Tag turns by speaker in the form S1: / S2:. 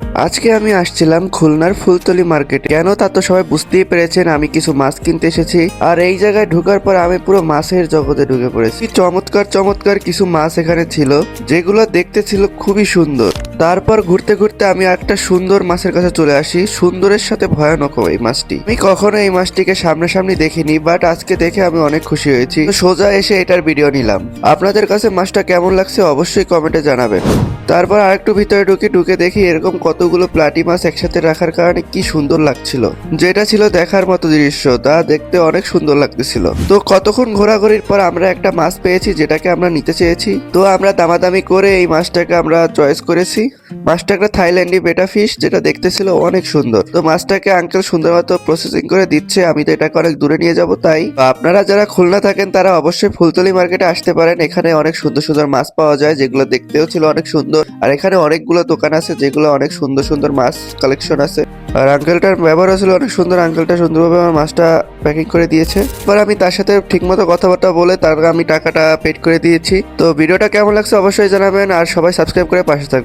S1: আজকে আমি আসছিলাম খুলনার ফুলতলি মার্কেটে। কেন তা তো সবাই বুঝতেই পেরেছেন, আমি কিছু মাছ কিনতে এসেছি। আর এই জায়গায় ঢোকার পর আমি পুরো মাছের জগতে ঢুকে পড়েছি। চমৎকার চমৎকার কিছু মাছ এখানে ছিল, যেগুলো দেখতে ছিল খুবই সুন্দর। তারপর ঘুরতে ঘুরতে আমি একটা সুন্দর মাছের কাছে চলে আসি। সুন্দরের সাথে ভয়ানক এই মাছটি। আমি কখনো এই মাছটিকে সামনাসামনি দেখিনি, বাট আজকে দেখে আমি অনেক খুশি হয়েছি। তো সোজা এসে এটার ভিডিও নিলাম। আপনাদের কাছে মাছটা কেমন লাগছে অবশ্যই কমেন্টে জানাবেন। তারপর আরেকটু ভিতরে ঢুকে দেখি এরকম কতগুলো প্লাটি মাছ একসাথে রাখার কারণে কি সুন্দর লাগছিল। যেটা ছিল দেখার মতো দৃশ্য, তা দেখতে অনেক সুন্দর লাগতেছিল। তো কতক্ষণ ঘোরাঘুরির পর আমরা একটা মাছ পেয়েছি যেটাকে আমরা নিতে চেয়েছি। তো আমরা দামাদামি করে এই মাছটাকে আমরা চয়েস করেছি। মাছটা একটা থাইল্যান্ডি বেটা ফিশ, যেটা দেখতে ছিল অনেক সুন্দর। তো মাছটাকে আঙ্কেল সুন্দর মতো প্রসেসিং করে দিচ্ছে। আমি তো এটাকে অনেক দূরে নিয়ে যাব, তাই আপনারা যারা খুলনা থাকেন তারা অবশ্যই ফুলতলি মার্কেটে আসতে পারেন। এখানে অনেক সুন্দর সুন্দর মাছ পাওয়া যায়, যেগুলো দেখতেও ছিল অনেক সুন্দর। আর এখানে অনেকগুলো দোকান আছে যেগুলো অনেক সুন্দর সুন্দর মাছ কালেকশন আছে। আর আঙ্কেলটার ব্যবহার ছিল অনেক সুন্দর। আঙ্কেলটা সুন্দরভাবে আমার মাছটা প্যাকিং করে দিয়েছে। এবার আমি তার সাথে ঠিকমতো কথাবার্তা বলে তার আমি টাকাটা পেড করে দিয়েছি। তো ভিডিওটা কেমন লাগছে অবশ্যই জানাবেন, আর সবাই সাবস্ক্রাইব করে পাশে থাকবেন।